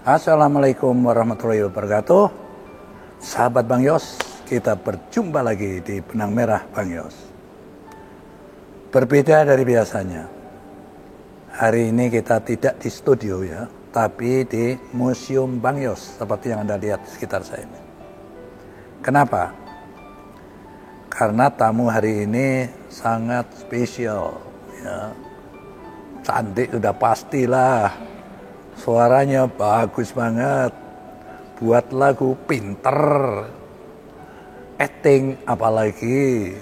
Assalamualaikum warahmatullahi wabarakatuh. Sahabat Bang Yos, kita berjumpa lagi di Benang Merah Bang Yos. Berbeda dari biasanya. Hari ini kita tidak di studio ya, tapi di Museum Bang Yos, seperti yang Anda lihat di sekitar saya ini. Kenapa? Karena tamu hari ini sangat spesial ya. Cantik sudah pastilah, suaranya bagus banget, buat lagu pinter, acting apalagi,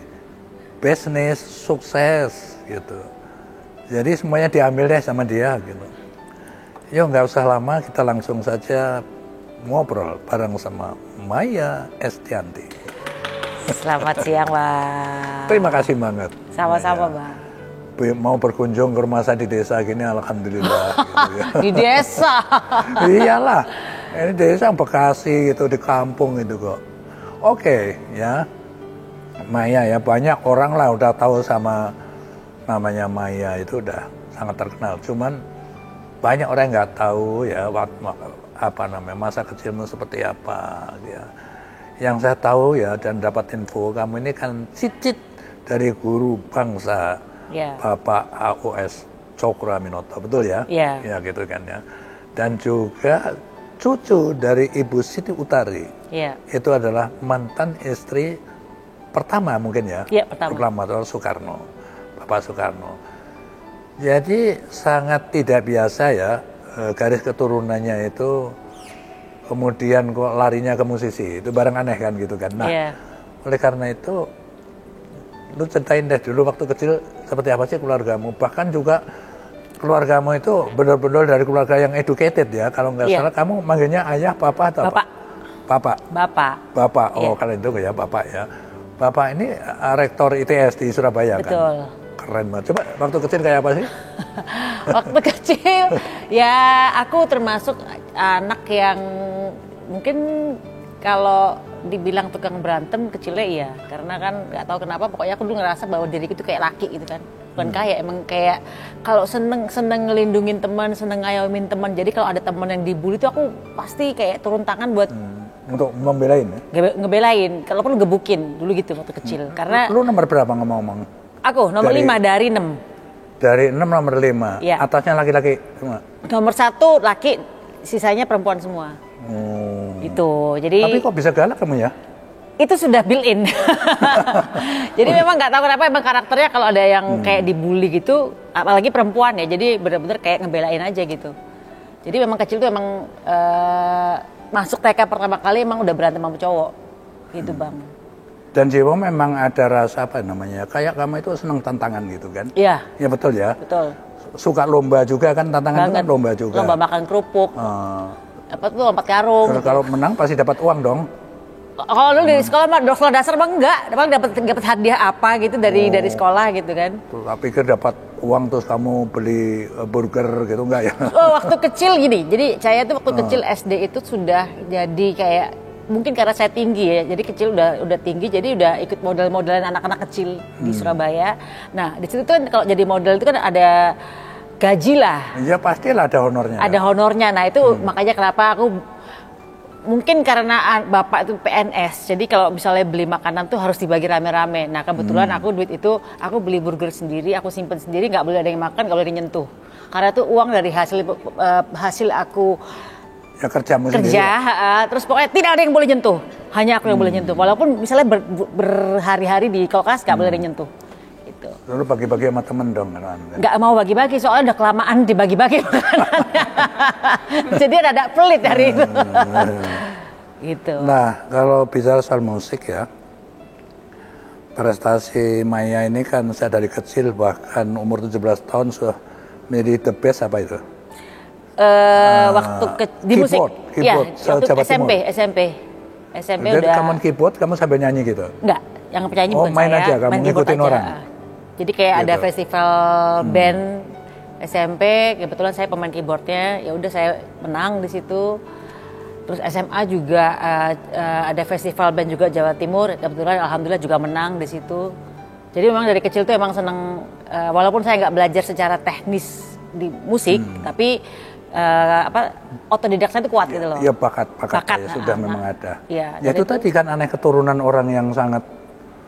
bisnis sukses gitu. Jadi semuanya diambil deh sama dia gitu. Yuk nggak usah lama, kita langsung saja ngobrol bareng sama Maya Estianty. Selamat siang, Bang. Terima kasih banget. Sama-sama, Bang. Mau berkunjung ke rumah saya di desa gini, alhamdulillah. Gitu ya. Di desa. Iyalah, ini desa Bekasi gitu, di kampung itu kok. Oke, ya. Maya ya, banyak orang lah udah tahu sama namanya Maya, itu udah sangat terkenal. Cuman banyak orang yang nggak tahu ya masa kecilmu seperti apa ya. Yang saya tahu ya dan dapat info, kamu ini kan cicit dari guru bangsa. Yeah. Bapak AOS Cokroaminoto, betul ya? Yeah. Ya gitu kan ya. Dan juga cucu dari Ibu Siti Utari. Yeah. Itu adalah mantan istri pertama mungkin ya? Yeah, pertama. Soekarno, Bapak Soekarno. Jadi sangat tidak biasa ya, garis keturunannya itu kemudian kok larinya ke musisi. Itu barang aneh kan gitu kan. Nah, yeah. Oleh karena itu lu ceritain deh dulu waktu kecil seperti apa sih keluargamu, bahkan juga keluargamu itu benar-benar dari keluarga yang educated ya, kalau nggak salah kamu manggilnya ayah, papa atau bapak. Bapak. Oh kalian itu ya bapak ya. Bapak ini rektor ITS di Surabaya. Betul. Kan? Keren banget. Coba waktu kecil kayak apa sih? Waktu kecil ya aku termasuk anak yang mungkin kalau dibilang tukang berantem kecilnya iya, karena kan nggak tahu kenapa pokoknya aku dulu ngerasa bahwa diriku itu kayak laki gitu kan, bukan kayak emang kayak kalau seneng ngelindungin teman, seneng ngayomin teman. Jadi kalau ada teman yang dibully itu aku pasti kayak turun tangan buat untuk membelain ya? Ngebelain, kalaupun gebukin dulu gitu waktu kecil. Karena lu nomor berapa ngomong-ngomong? Aku nomor 5 dari 6. Dari 6 nomor 5. Ya. Atasnya laki-laki semua. Nomor 1 laki, sisanya perempuan semua. Gitu. Jadi tapi kok bisa galak kamu ya? Itu sudah built in. Jadi memang nggak tahu kenapa emang karakternya kalau ada yang kayak dibully gitu, apalagi perempuan ya. Jadi benar-benar kayak ngebelain aja gitu. Jadi memang kecil tuh emang masuk TK pertama kali emang udah berantem sama cowok. Gitu, Bang. Dan jiwa memang ada rasa apa namanya? Kayak kamu itu senang tantangan gitu kan? Iya. Ya betul ya. Betul. Suka lomba juga kan, tantangan itu kan lomba juga. Lomba makan kerupuk. Apa tuh lompat karung. Kalau menang pasti dapat uang dong. Kalau lu dari sekolah mah sekolah dasar bang enggak, dapat hadiah apa gitu dari sekolah gitu kan. Tuh, aku pikir dapat uang terus kamu beli burger gitu enggak ya? Waktu kecil gini. Jadi saya tuh waktu kecil SD itu sudah jadi kayak mungkin karena saya tinggi ya. Jadi kecil udah tinggi, jadi udah ikut model-modelan anak-anak kecil di Surabaya. Nah, di situ tuh kalau jadi model itu kan ada gaji lah. Iya pastilah ada honornya. Ada honornya. Nah itu makanya kenapa aku mungkin karena bapak itu PNS. Jadi kalau misalnya beli makanan tuh harus dibagi rame-rame. Nah kebetulan aku duit itu aku beli burger sendiri, aku simpen sendiri, nggak boleh ada yang makan, nggak boleh nyentuh. Karena itu uang dari hasil aku ya kerjamu sendiri. Terus pokoknya tidak ada yang boleh nyentuh. Hanya aku yang boleh nyentuh. Walaupun misalnya berhari-hari di kulkas nggak boleh ada yang nyentuh. Lalu bagi-bagi sama temen dong kan? Nggak mau bagi-bagi, soalnya udah kelamaan dibagi-bagi. Jadi ada pelit hari itu. Gitu. Nah, kalau bicara soal musik ya, prestasi Maya ini kan saya dari kecil bahkan umur 17 tahun sudah menjadi the best apa itu? Waktu di musik, keyboard, ya, waktu SMP jadi udah. Kamu keyboard, kamu sampai nyanyi gitu? Enggak, yang penyanyi bukan main saya. Aja, kamu main ngikutin orang? Jadi kayak gitu. Ada festival band SMP, kebetulan saya pemain keyboardnya, ya udah saya menang di situ. Terus SMA juga ada festival band juga Jawa Timur, kebetulan alhamdulillah juga menang di situ. Jadi memang dari kecil tuh emang seneng, walaupun saya nggak belajar secara teknis di musik, tapi otodidak saya itu kuat gitu loh. Ya bakat ya, sudah memang ada. Ya itu tadi kan aneh keturunan orang yang sangat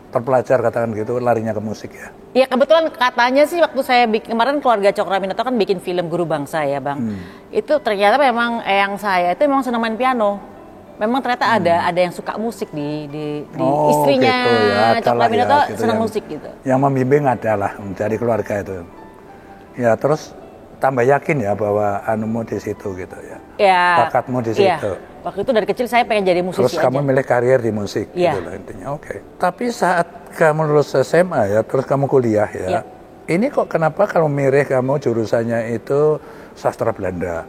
terpelajar katakan gitu larinya ke musik ya. Ya kebetulan katanya sih waktu saya kemarin keluarga Cokroaminoto kan bikin film Guru Bangsa ya Bang. Itu ternyata memang eyang saya itu memang senang main piano. Memang ternyata ada yang suka musik di istrinya gitu ya, Cokroaminoto ya, gitu senang yang, musik gitu. Yang membimbing adalah dari keluarga itu. Ya terus tambah yakin ya bahwa anumu di situ gitu ya. Ya. Bakatmu di situ. Ya. Waktu itu dari kecil saya pengen jadi musisi. Terus kamu milih karier di musik gitu loh intinya. Oke. Tapi saat kamu lulus SMA ya, terus kamu kuliah ya. Ini kok kenapa kalau milih kamu jurusannya itu sastra Belanda.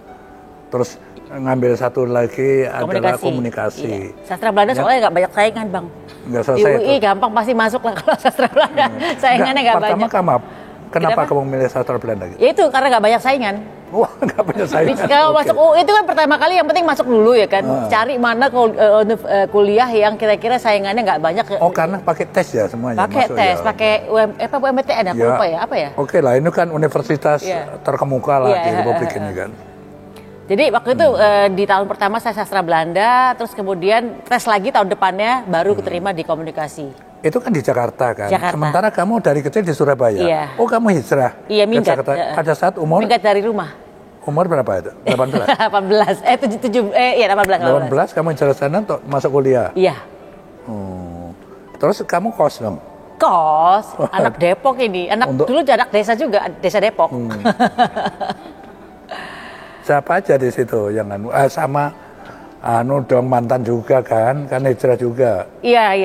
Terus ngambil satu lagi adalah komunikasi. Iya. Sastra Belanda soalnya nggak banyak saingan Bang. Nggak selesai di UI gampang pasti masuk lah kalau sastra Belanda. Saingannya nggak banyak. Pertama kenapa kamu milih sastra Belanda gitu? Ya itu karena nggak banyak saingan. Wah, nggak banyak saingan. Kalau masuk UI itu kan pertama kali yang penting masuk dulu ya kan. Cari mana kuliah yang kira-kira saingannya nggak banyak. Oh, karena pakai tes ya semuanya. Pakai tes, ya. Pakai UMTN aku lupa ya, apa ya? Oke lah, ini kan universitas terkemuka lah di Republik ini kan. Jadi waktu itu di tahun pertama saya sastra Belanda, terus kemudian tes lagi tahun depannya baru keterima di komunikasi. Itu kan di Jakarta kan. Jakarta. Sementara kamu dari kecil di Surabaya. Iya. Oh, kamu hijrah. Iya, minggat. Pada saat umur? Minggat dari rumah. Umur berapa itu? 18. 18. 18. 18 kamu hijrah sana untuk masuk kuliah. Iya. Terus kamu kos dong? Kos, anak Depok ini. Dulu anak desa juga, desa Depok. Siapa aja di situ yang sama dong mantan juga kan hijrah juga. Iya.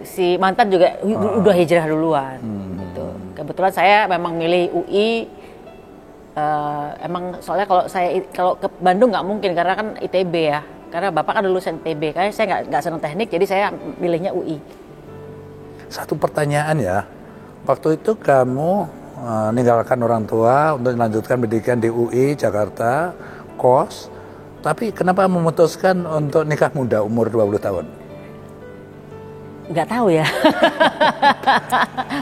Si mantan juga udah hijrah duluan. Gitu. Kebetulan saya memang milih UI. Emang soalnya kalau ke Bandung nggak mungkin karena kan ITB ya. Karena bapak kan lulusan ITB. Karena saya nggak senang teknik, jadi saya milihnya UI. Satu pertanyaan ya. Waktu itu kamu meninggalkan orang tua untuk melanjutkan pendidikan di UI Jakarta, kos. Tapi kenapa memutuskan untuk nikah muda umur 20 tahun? Nggak tahu ya.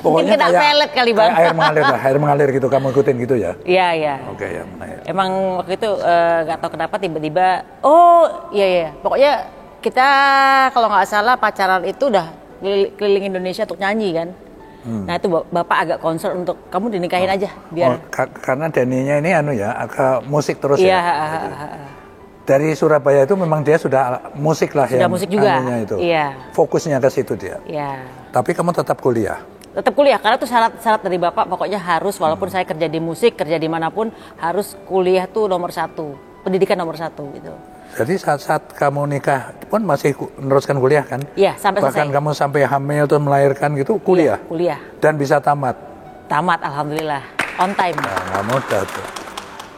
Pokoknya mungkin kena pelet kali Bang. Air mengalir gitu, kamu ikutin gitu ya? Iya. Oke, ya mengalir. Emang waktu itu nggak tahu kenapa tiba-tiba, iya. Pokoknya kita kalau nggak salah pacaran itu udah keliling Indonesia untuk nyanyi kan. Nah itu bapak agak concern untuk kamu dinikahin aja biar. Karena Daninya ini agak musik terus ya. Dari Surabaya itu memang dia sudah musik lah sudah musik juga. Itu. Iya. Fokusnya ke situ dia. Iya. Tapi kamu tetap kuliah. Tetap kuliah karena itu syarat dari bapak pokoknya harus walaupun saya kerja di musik kerja dimanapun harus kuliah tuh nomor 1, pendidikan nomor 1 gitu. Jadi saat kamu nikah pun masih meneruskan kuliah kan? Iya, sampai selesai. Bahkan kamu sampai hamil tuh melahirkan gitu kuliah? Iya, kuliah. Dan bisa tamat? Tamat, alhamdulillah. On time. Nah, nggak mudah tuh.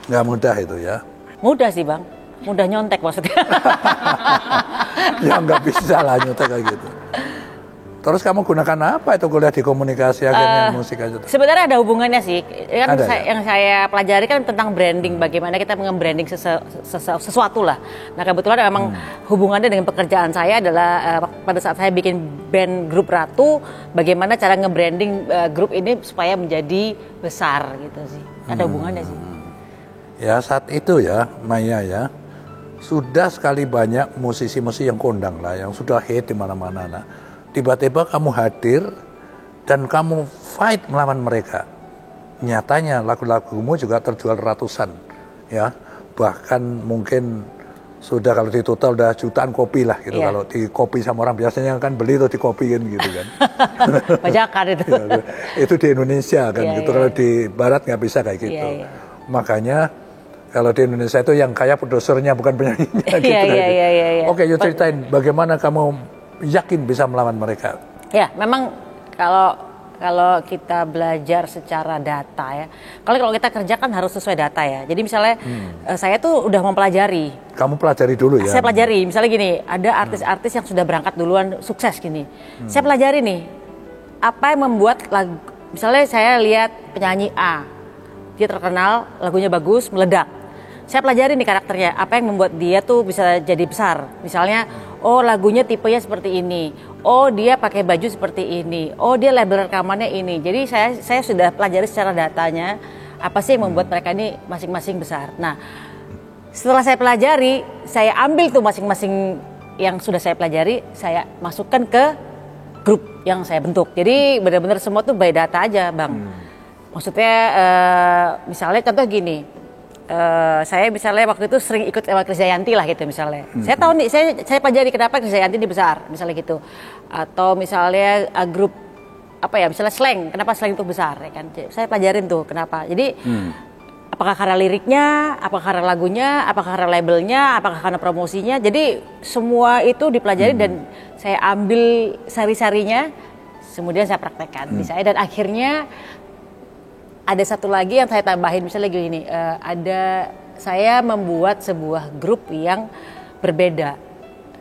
Nggak mudah itu ya? Mudah sih Bang. Mudah nyontek maksudnya. Ya nggak bisa lah nyontek kayak gitu. Terus kamu gunakan apa itu kuliah di komunikasi akhirnya musik aja? Sebenarnya ada hubungannya sih. Kan ya? Yang saya pelajari kan tentang branding, bagaimana kita nge-branding sesuatu lah. Nah kebetulan memang hubungannya dengan pekerjaan saya adalah pada saat saya bikin band grup Ratu, bagaimana cara nge-branding grup ini supaya menjadi besar gitu sih. Ada hubungannya sih. Ya saat itu ya Maya ya, sudah sekali banyak musisi-musisi yang kondang lah, yang sudah hit di mana-mana. Nah, tiba-tiba kamu hadir dan kamu fight melawan mereka. Nyatanya lagu-lagumu juga terjual ratusan, ya. Bahkan mungkin sudah kalau di total udah jutaan kopi lah gitu. Yeah. Kalau di kopi sama orang biasanya kan beli atau dikopiin gitu kan. Bajakan itu. Ya, itu di Indonesia kan gitu. Kalau di Barat nggak bisa kayak gitu. Makanya kalau di Indonesia itu yang kaya produsernya bukan penyanyinya gitu. Oke, yuk ceritain bagaimana kamu yakin bisa melawan mereka. Ya, memang kalau kita belajar secara data ya. Kalau kita kerja kan harus sesuai data ya. Jadi misalnya saya tuh udah mempelajari. Kamu pelajari dulu ya? Saya pelajari. Misalnya gini, ada artis-artis yang sudah berangkat duluan sukses gini. Saya pelajari nih, apa yang membuat lagu. Misalnya saya lihat penyanyi A, dia terkenal, lagunya bagus, meledak. Saya pelajari nih karakternya, apa yang membuat dia tuh bisa jadi besar. Misalnya, lagunya tipenya seperti ini. Dia pakai baju seperti ini. Dia label rekamannya ini. Jadi saya sudah pelajari secara datanya, apa sih yang membuat mereka ini masing-masing besar. Nah, Setelah saya pelajari, saya ambil tuh masing-masing yang sudah saya pelajari, saya masukkan ke grup yang saya bentuk. Jadi benar-benar semua tuh by data aja, Bang. Maksudnya misalnya contoh gini, saya misalnya waktu itu sering ikut sama Krisdayanti lah gitu misalnya. Saya tahu nih, saya pelajari kenapa Krisdayanti ini besar, misalnya gitu. Atau misalnya grup apa ya, misalnya slang, kenapa slang itu besar ya kan? Saya pelajarin tuh kenapa. Jadi apakah karena liriknya, apakah karena lagunya, apakah karena labelnya, apakah karena promosinya. Jadi semua itu dipelajari dan saya ambil sari-sarinya, kemudian saya praktekkan di saya. Dan akhirnya ada satu lagi yang saya tambahin, misalnya gini, saya membuat sebuah grup yang berbeda.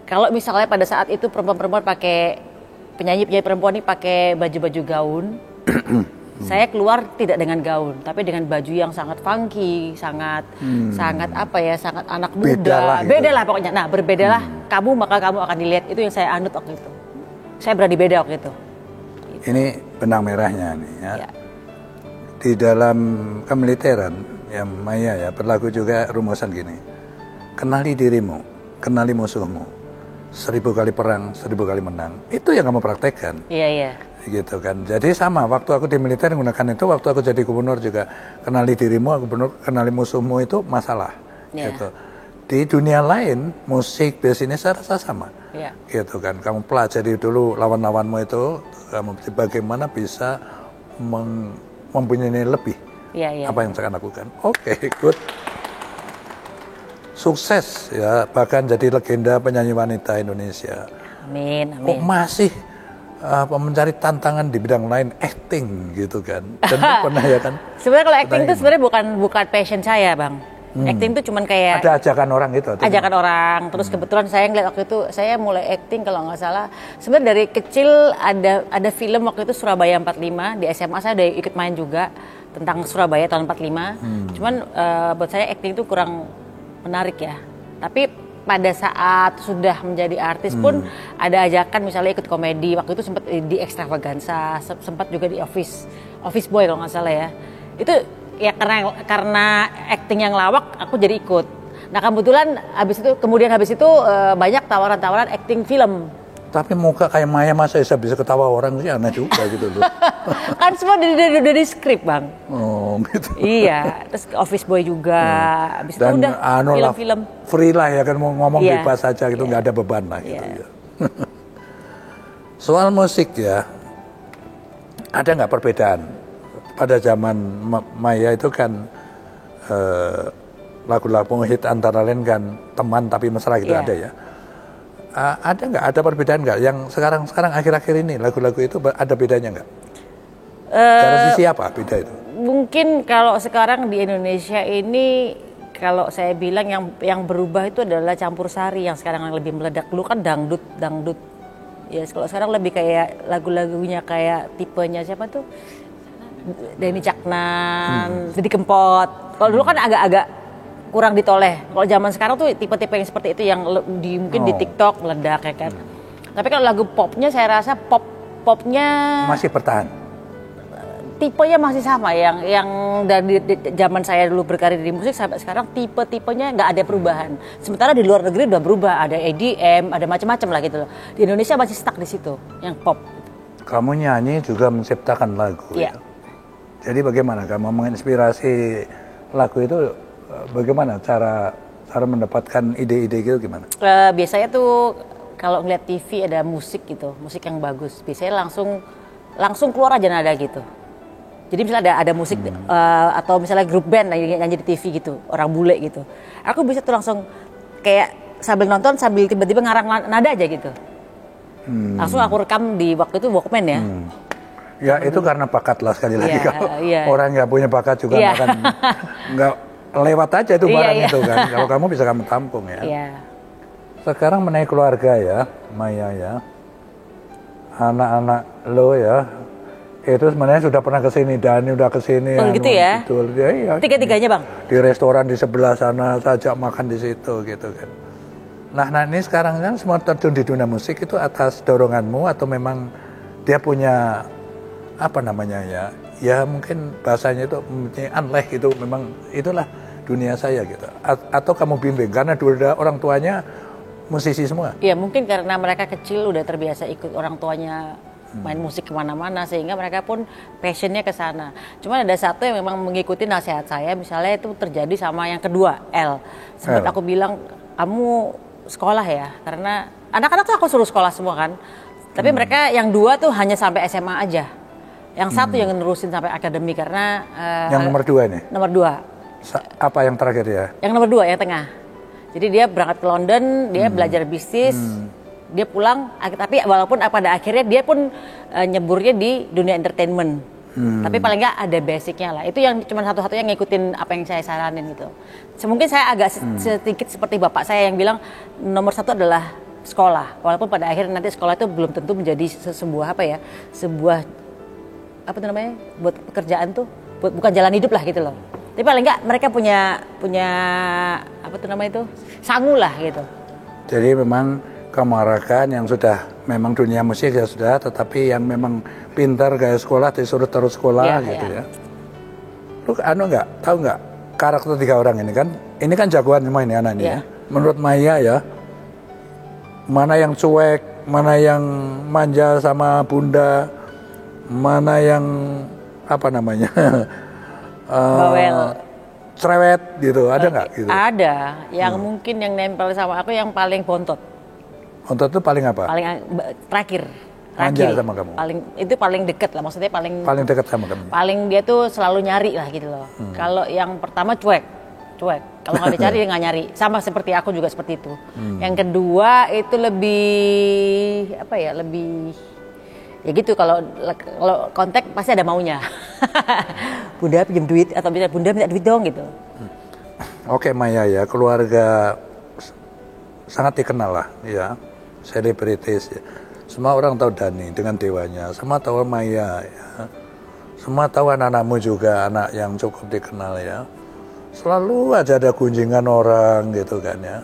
Kalau misalnya pada saat itu perempuan-perempuan pakai, penyanyi-penyanyi perempuan ini pakai baju-baju gaun, saya keluar tidak dengan gaun, tapi dengan baju yang sangat funky, sangat apa ya, sangat anak muda. Beda lah pokoknya. Nah, berbedalah kamu, maka kamu akan dilihat. Itu yang saya anut waktu itu. Saya berani beda waktu itu. Gitu. Ini benang merahnya nih ya. Ya. Di dalam kemiliteran ya Maya ya berlaku juga rumusan gini. Kenali dirimu, kenali musuhmu. 1000 kali perang, 1000 kali menang. Itu yang kamu praktekkan. Iya, iya. Gitu kan. Jadi sama, waktu aku di militer menggunakan itu, waktu aku jadi gubernur juga kenali dirimu, gubernur, kenali musuhmu itu masalah. Yeah. Gitu. Di dunia lain, musik, bisnis saya rasa sama. Yeah. Gitu kan. Kamu pelajari dulu lawan-lawanmu itu, kamu bagaimana bisa mempunyai lebih. Yeah. Apa yang saya lakukan. Oke, good. Sukses ya, bahkan jadi legenda penyanyi wanita Indonesia. Amin, amin. Kok masih mencari tantangan di bidang lain, acting gitu kan. Dan pernah ya kan. Sebenarnya kalau acting itu sebenarnya bukan passion saya, Bang. Acting itu cuman kayak ada ajakan orang gitu. Ajakan orang. Terus kebetulan saya ngeliat waktu itu saya mulai acting kalau nggak salah. Sebenarnya dari kecil ada film waktu itu Surabaya 45 di SMA, saya udah ikut main juga tentang Surabaya tahun 45. Cuman buat saya acting itu kurang menarik ya. Tapi pada saat sudah menjadi artis pun ada ajakan misalnya ikut komedi. Waktu itu sempat di Extravaganza, sempat juga di Office Boy kalau nggak salah ya. Itu ya karena acting yang lawak aku jadi ikut. Nah kebetulan kemudian habis itu banyak tawaran-tawaran acting film. Tapi muka kayak Maya masa bisa ketawa orang sih aneh juga gitu loh. Kan semua dari skrip, Bang. Oh gitu. Iya, terus Office Boy juga. Habis itu udah film-film. Free lah ya kan, mau ngomong bebas saja gitu, nggak ada beban lah gitu ya. Soal musik ya, ada nggak perbedaan? Pada zaman Maya itu kan lagu-lagu hit antara lain kan Teman Tapi Mesra gitu ada ya. Ada nggak, ada perbedaan nggak yang sekarang akhir-akhir ini lagu-lagu itu ada bedanya nggak? Dari sisi apa beda itu? Mungkin kalau sekarang di Indonesia ini, kalau saya bilang yang berubah itu adalah campur sari yang sekarang yang lebih meledak. Dulu kan dangdut. Ya kalau sekarang lebih kayak lagu-lagunya kayak tipenya siapa tuh? Denny Caknan, Didi Kempot. Kalau dulu kan agak-agak kurang ditoleh. Kalau zaman sekarang tuh tipe-tipe yang seperti itu yang mungkin di TikTok meledak ya kan. Tapi kalau lagu popnya saya rasa popnya masih bertahan. Tipenya masih sama yang dari zaman saya dulu berkarir di musik sampai sekarang tipe-tipenya nggak ada perubahan. Sementara di luar negeri udah berubah, ada EDM, ada macam-macam lah gitu loh. Di Indonesia masih stuck di situ, yang pop. Kamu nyanyi juga menciptakan lagu. Iya. Ya? Jadi bagaimana kamu menginspirasi lagu itu? Bagaimana cara mendapatkan ide-ide gitu gimana? Biasanya tuh kalau ngeliat TV ada musik gitu, musik yang bagus, biasanya langsung keluar aja nada gitu. Jadi misalnya ada musik atau misalnya grup band nyanyi di TV gitu, orang bule gitu. Aku bisa tuh langsung kayak sambil nonton sambil tiba-tiba ngarang nada aja gitu. Langsung aku rekam di waktu itu Walkman ya. Ya itu karena bakat lah sekali lagi. Kalau orang nggak punya bakat juga nggak lewat aja itu barang itu kan. Kalau kamu bisa kamu tampung ya. Sekarang menaik keluarga ya, Maya ya. Anak-anak lo ya. Itu sebenarnya sudah pernah kesini, Dani udah kesini. Oh gitu ya? Betul. Ya, tiga-tiganya Bang? Di restoran di sebelah sana, saja makan di situ gitu kan. Nah ini sekarang kan semua terjun di dunia musik itu atas doronganmu atau memang dia punya apa namanya ya mungkin bahasanya itu anleh gitu, memang itulah dunia saya gitu. Atau kamu bimbing karena dua orang tuanya musisi semua. Ya mungkin karena mereka kecil udah terbiasa ikut orang tuanya main musik kemana-mana sehingga mereka pun passionnya ke sana. Cuma ada satu yang memang mengikuti nasihat saya, misalnya itu terjadi sama yang kedua, L. Sempat aku bilang, kamu sekolah ya, karena anak-anak tuh aku suruh sekolah semua kan. Tapi mereka yang dua tuh hanya sampai SMA aja. Yang satu yang nerusin sampai akademi karena yang nomor 2 nih. Nomor 2. Apa yang terakhir ya? Yang nomor 2 yang tengah. Jadi dia berangkat ke London, dia belajar bisnis. Dia pulang, tapi walaupun pada akhirnya dia pun nyeburnya di dunia entertainment. Tapi paling nggak ada basicnya lah. Itu yang cuma satu-satunya ngikutin apa yang saya saranin gitu. Mungkin saya agak sedikit seperti bapak saya yang bilang nomor 1 adalah sekolah. Walaupun pada akhirnya nanti sekolah itu belum tentu menjadi sebuah buat pekerjaan tuh, bukan jalan hidup lah gitu loh. Tapi paling nggak mereka punya sangu lah gitu. Jadi memang kemarakan yang sudah memang dunia musik ya sudah, tetapi yang memang pintar kayak sekolah disuruh terus sekolah gitu ya. Lu tahu nggak karakter 3 orang ini kan jagoan semua ini anak ini ya. Menurut Maya ya, mana yang cuek, mana yang manja sama bunda, mana yang bawel, cerewet gitu, ada nggak gitu? Ada, yang mungkin yang nempel sama aku yang paling bontot. Bontot itu paling apa? Paling terakhir. Manja sama kamu? Paling deket lah, maksudnya paling dekat sama kamu? Paling dia tuh selalu nyari lah gitu loh. Kalau yang pertama cuek. Kalau nggak dicari dia nggak nyari. Sama seperti aku juga seperti itu. Yang kedua itu lebih ya gitu, kalau kontak pasti ada maunya. Bunda pinjam duit atau bunda minta duit dong gitu. Oke Maya ya, keluarga sangat dikenal lah ya, selebritis ya. Semua orang tahu Dhani dengan dewanya, semua tahu Maya ya. Semua tahu anak-anakmu juga anak yang cukup dikenal ya. Selalu aja ada kunjungan orang gitu kan ya.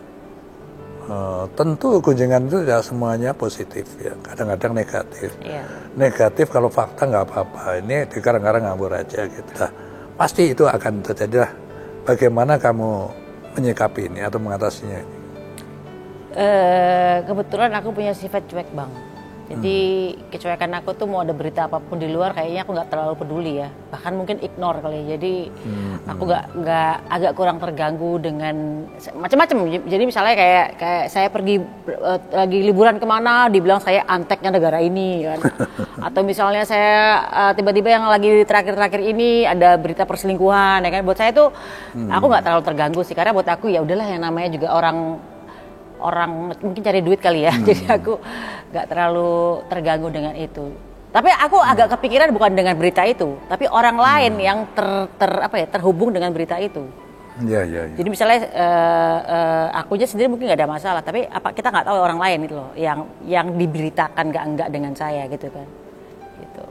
Tentu kunjungan itu ya semuanya positif ya, kadang-kadang negatif. Negatif kalau fakta nggak apa-apa, ini dikarang-karang ngabur aja gitu. Nah, pasti itu akan terjadi lah. Bagaimana kamu menyikapi ini atau mengatasinya ini? Kebetulan aku punya sifat cuek bang. Jadi kecuekan aku tuh mau ada berita apapun di luar kayaknya aku nggak terlalu peduli ya. Bahkan mungkin ignore kali. Jadi aku nggak agak kurang terganggu dengan macam-macam. Jadi misalnya kayak saya pergi lagi liburan kemana, dibilang saya anteknya negara ini kan. Atau misalnya saya tiba-tiba yang lagi terakhir-terakhir ini ada berita perselingkuhan ya kan. Buat saya tuh aku nggak terlalu terganggu sih, karena buat aku ya udahlah, yang namanya juga orang mungkin cari duit kali ya. Jadi aku nggak terlalu terganggu dengan itu. Tapi aku agak kepikiran bukan dengan berita itu, tapi orang lain yang terhubung dengan berita itu. Iya. Jadi misalnya aku aja sendiri mungkin nggak ada masalah, tapi kita nggak tahu orang lain itu loh yang diberitakan nggak dengan saya gitu kan. Gitu.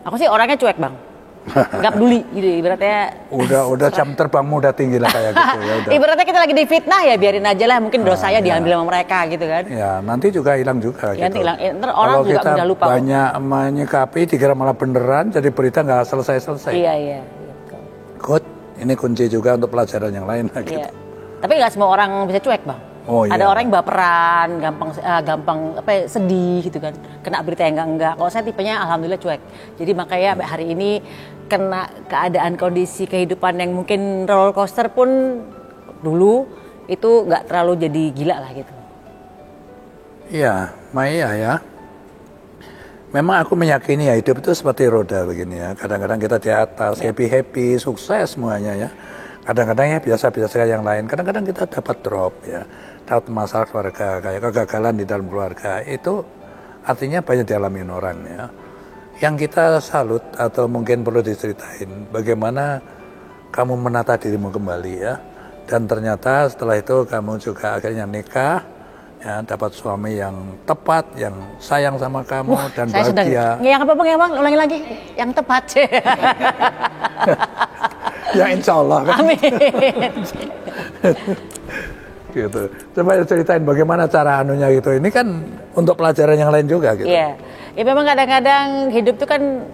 Aku sih orangnya cuek bang. Nggak peduli gitu ibaratnya. Udah jam terbangmu udah tinggi lah kayak gitu ya udah. Ibaratnya kita lagi difitnah ya biarin aja lah, mungkin dosanya diambil sama mereka gitu kan. Ya nanti juga hilang juga ya, gitu. Ntar orang kalau juga kita udah lupa. Banyak menyikapi dikira malah beneran, jadi berita nggak selesai. Iya. Good, ini kunci juga untuk pelajaran yang lain gitu. Iya. Tapi nggak semua orang bisa cuek bang. Ada orang yang baperan, gampang sedih gitu kan, kena berita yang enggak. Kalau saya tipenya alhamdulillah cuek. Jadi makanya hari ini kena keadaan kondisi kehidupan yang mungkin roller coaster pun dulu itu nggak terlalu jadi gila lah gitu. Iya, Maya ya. Memang aku meyakini ya hidup itu seperti roda begini ya. Kadang-kadang kita di atas happy, sukses semuanya ya. Kadang-kadang ya biasa-biasa yang lain. Kadang-kadang kita dapat drop ya. Dapat masalah keluarga, kayak kegagalan di dalam keluarga. Itu artinya banyak dialami orang ya. Yang kita salut atau mungkin perlu diceritain bagaimana kamu menata dirimu kembali ya. Dan ternyata setelah itu kamu juga akhirnya nikah, ya, dapat suami yang tepat, yang sayang sama kamu dan bahagia. Yang apa bang? Ulangi lagi. Yang tepat. Ya insya Allah kan. Amin. Gitu. Coba ceritain bagaimana cara anunya gitu. Ini kan untuk pelajaran yang lain juga gitu. Iya. Ya memang kadang-kadang hidup itu kan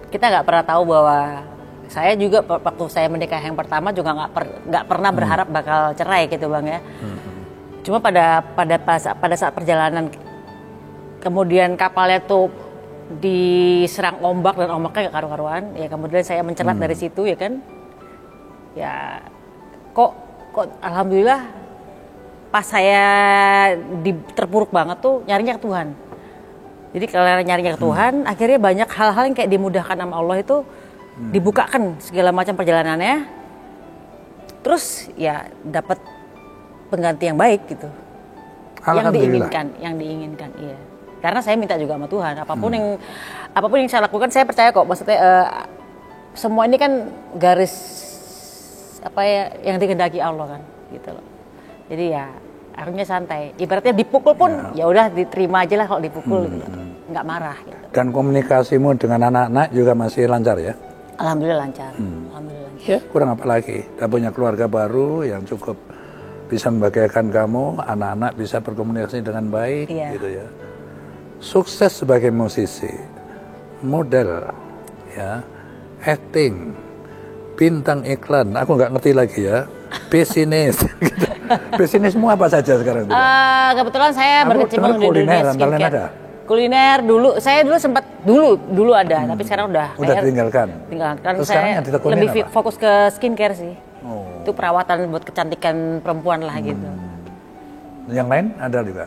kita nggak pernah tahu bahwa saya juga waktu saya menikah yang pertama juga nggak pernah berharap bakal cerai gitu Bang ya. Cuma pada saat perjalanan kemudian kapalnya tuh diserang ombak dan ombaknya nggak karu-karuan, ya kemudian saya mencelat dari situ ya kan. Ya kok alhamdulillah pas saya terpuruk banget tuh nyarinya ke Tuhan. Jadi kalau nyarinya ke Tuhan, akhirnya banyak hal-hal yang kayak dimudahkan sama Allah itu dibukakan segala macam perjalanannya. Terus ya dapat pengganti yang baik gitu. Yang diinginkan, iya. Karena saya minta juga sama Tuhan, apapun yang saya lakukan saya percaya kok. Maksudnya semua ini kan garis apa ya yang dikehendaki Allah kan, gitu loh. Jadi ya akhirnya santai. Ibaratnya dipukul pun ya udah diterima aja lah kalau dipukul gitu. Nggak marah gitu. Dan komunikasimu dengan anak-anak juga masih lancar ya? Alhamdulillah lancar. Alhamdulillah lancar. Ya, kurang apa lagi? Kita punya keluarga baru yang cukup bisa membahagiakan kamu, anak-anak bisa berkomunikasi dengan baik gitu ya. Sukses sebagai musisi, model, ya, acting, bintang iklan, aku nggak ngerti lagi ya, bisnis. Bisnismu apa saja sekarang? Kebetulan saya berkecimpung di dunia skincare. Kuliner saya sempat dulu ada, tapi sekarang udah tinggalkan. Terus saya lebih fokus ke skincare sih. Itu perawatan buat kecantikan perempuan lah gitu. Yang lain ada juga?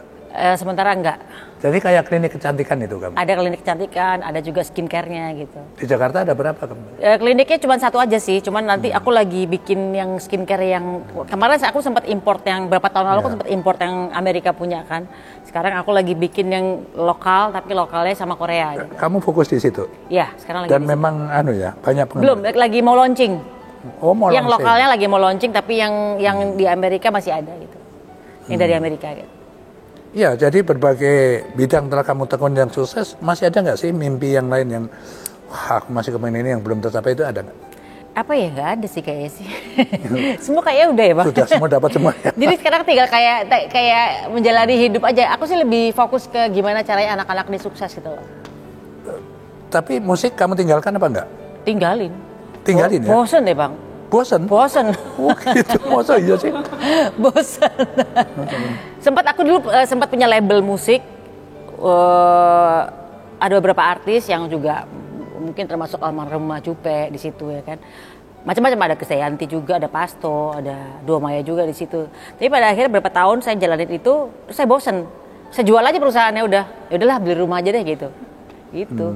Sementara enggak. Jadi kayak klinik kecantikan itu kamu? Ada klinik kecantikan, ada juga skincare-nya gitu. Di Jakarta ada berapa kamu? Kliniknya cuma satu aja sih, cuman nanti aku lagi bikin yang skincare yang kemarin aku sempat import yang berapa tahun lalu aku sempat import yang Amerika punya kan. Sekarang aku lagi bikin yang lokal tapi lokalnya sama Korea. Gitu. Kamu fokus di situ? Iya, sekarang lagi. Dan memang banyak penggemar. Belum, lagi mau launching. Oh, mau yang launching. Lokalnya lagi mau launching tapi yang di Amerika masih ada gitu. Yang dari Amerika gitu. Ya, jadi berbagai bidang telah kamu tekun yang sukses, masih ada nggak sih mimpi yang lain yang aku masih kemarin ini yang belum tercapai itu ada nggak? Apa ya, nggak ada sih kayaknya sih. Semua kayaknya udah ya Bang. Sudah semua dapat semua ya. Jadi sekarang tinggal kayak menjalani hidup aja. Aku sih lebih fokus ke gimana caranya anak-anak ini sukses gitu loh. Tapi musik kamu tinggalkan apa enggak? Tinggalin ya? Bosen deh Bang. Bosen? Oh gitu, masa iya sih? Bosen. Aku dulu sempat punya label musik. Ada beberapa artis yang juga mungkin termasuk almarhum Jupe di situ ya kan. Macam-macam, ada Krisdayanti juga, ada Pasto, ada Dua Maya juga di situ. Tapi pada akhirnya berapa tahun saya jalanin itu, terus saya bosen. Saya jual aja perusahaannya udah. Ya udahlah beli rumah aja deh gitu. Gitu.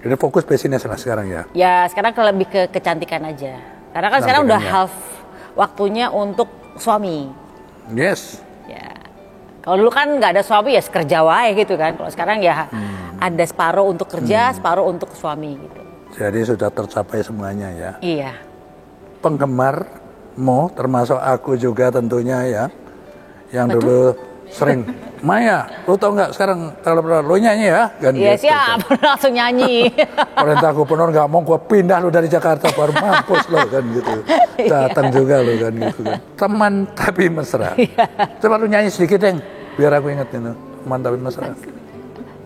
Jadi fokus bisnis lah sekarang ya? Ya sekarang lebih ke kecantikan aja. Karena kan sekarang udah half waktunya untuk suami. Yes. Ya. Kalau dulu kan nggak ada suami ya kerja wae gitu kan. Kalau sekarang ya ada separuh untuk kerja, separuh untuk suami gitu. Jadi sudah tercapai semuanya ya? Iya. Penggemarmu termasuk aku juga tentunya ya. Yang dulu sering, Maya, lu tau nggak sekarang lu nyanyi ya? Iya gitu, siap, kan. Langsung nyanyi. Perintah gubernur nggak mau gue pindah lu dari Jakarta baru mampus lo kan gitu. Datang juga lo kan gitu kan. Teman tapi mesra. Coba lu nyanyi sedikit deng, biar aku inget itu. Teman tapi mesra.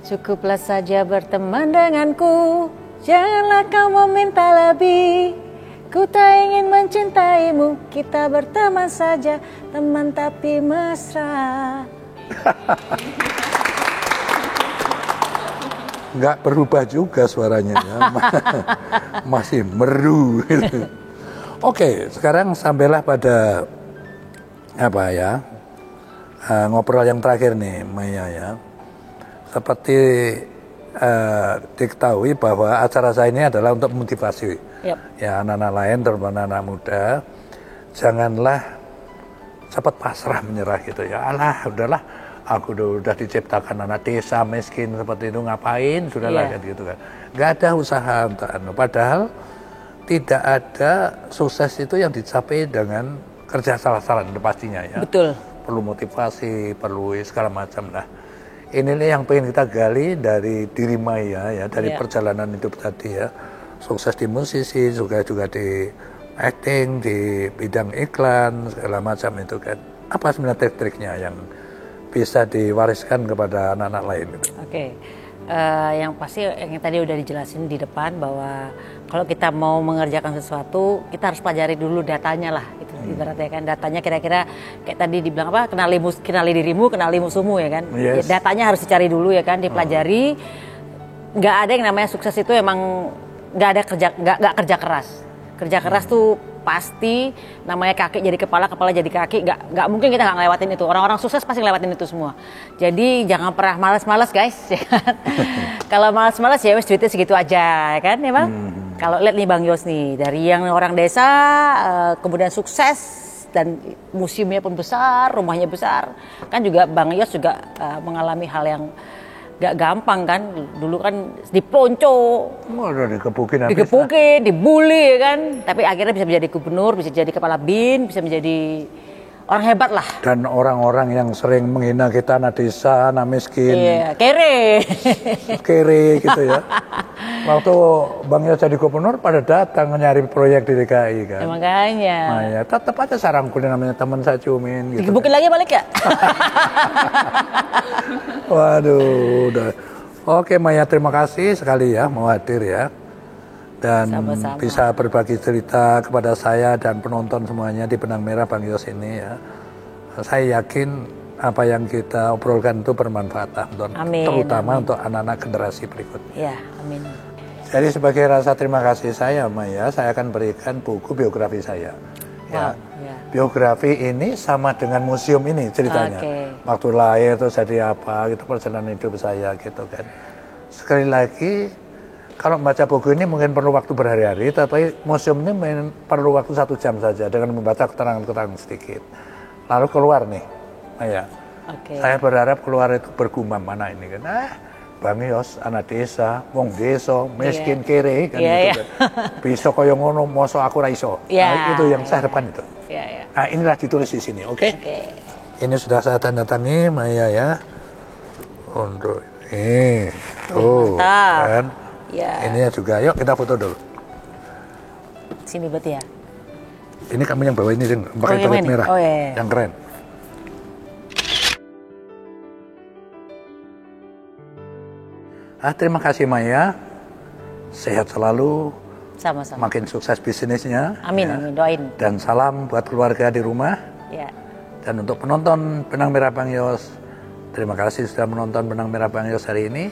Cukuplah saja berteman denganku, janganlah kau meminta lebih. Ku tak ingin mencintaimu, kita berteman saja, teman tapi mesra. Nggak berubah juga suaranya ya. Masih meru gitu. Oke, sekarang sampailah pada apa ya, ngobrol yang terakhir nih Maya ya. Seperti diketahui bahwa acara saya ini adalah untuk motivasi ya anak-anak lain, terutama anak-anak muda. Janganlah cepat pasrah menyerah gitu ya. Alah, udahlah, aku udah diciptakan anak desa miskin seperti itu, ngapain sudahlah gitu kan. Gak ada usaha untuk padahal tidak ada sukses itu yang dicapai dengan kerja salah-salah pastinya ya. Betul. Perlu motivasi, perlu segala macam lah. Inilah yang pengen kita gali dari diri Maya ya, dari perjalanan hidup tadi ya. Sukses di musisi, juga di acting, di bidang iklan, segala macam itu kan. Apa sebenarnya trik-triknya yang bisa diwariskan kepada anak-anak lain gitu? Oke. Yang pasti yang tadi udah dijelasin di depan bahwa kalau kita mau mengerjakan sesuatu kita harus pelajari dulu datanya lah itu ibaratnya kan, datanya kira-kira kayak tadi dibilang apa, kenali dirimu, kenali musuhmu ya kan. Yes. Ya, datanya harus dicari dulu ya kan, dipelajari. Nggak ada yang namanya sukses itu emang nggak ada nggak kerja keras. Kerja keras tuh pasti, namanya kaki jadi kepala, kepala jadi kaki, nggak mungkin kita nggak ngelewatin itu. Orang-orang sukses pasti ngelewatin itu semua. Jadi jangan pernah malas-malas guys. Kalau malas-malas ya wes duitnya segitu aja kan ya Bang. Kalau lihat nih Bang Yos nih, dari yang orang desa kemudian sukses dan museumnya pun besar, rumahnya besar, kan juga Bang Yos juga mengalami hal yang gak gampang kan, dulu kan dipelonco, dikepukin, dibully ya kan, tapi akhirnya bisa menjadi gubernur, bisa jadi kepala BIN, bisa menjadi orang hebat lah. Dan orang-orang yang sering menghina kita, anak desa, anak miskin, iya, kere gitu ya. Waktu Bang Yos jadi gubernur pada datang nyari proyek di DKI kan. Ya, makanya. Nah ya tetap aja sarangkulin namanya teman saya ciumin gitu. Digebukin lagi balik ya? Waduh, udah. Oke Maya, terima kasih sekali ya mau hadir ya. Dan sama-sama. bisa berbagi cerita kepada saya dan penonton semuanya di Benang Merah Bang Yos ini ya. Saya yakin apa yang kita obrolkan itu bermanfaat terutama untuk anak-anak generasi berikutnya. Ya, amin. Jadi sebagai rasa terima kasih saya Maya, saya akan berikan buku biografi saya. Ya. Biografi ini sama dengan museum ini ceritanya. Waktu lahir terus jadi apa, gitu perjalanan hidup saya gitu kan. Sekali lagi, kalau membaca buku ini mungkin perlu waktu berhari-hari, tapi museum ini perlu waktu 1 jam saja dengan membaca keterangan-keterangan sedikit. Lalu keluar nih, Maya. Saya berharap keluar itu bergumam mana ini kan. Bang Yos, anak desa, wong desa, miskin kere kan gitu kan. Bisa kaya ngono, mosok aku ra iso. Nah, itu yang saya harapkan itu. Nah, inilah ditulis di sini, oke? Ini sudah saya tanda tangani Maya ya. Untuk ini. Tuh, kan. Ini juga, yuk kita foto dulu. Sini berarti ya. Ini kamu yang bawa ini, pakai toilet merah. Yang keren. Terima kasih Maya, sehat selalu, sama-sama. makin sukses bisnisnya. Amin, ya. amin, doain. Dan salam buat keluarga di rumah. Ya. Dan untuk penonton Benang Merah Bang Yos, terima kasih sudah menonton Benang Merah Bang Yos hari ini.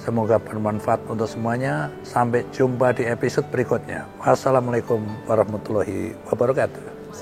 Semoga bermanfaat untuk semuanya. Sampai jumpa di episode berikutnya. Wassalamualaikum warahmatullahi wabarakatuh.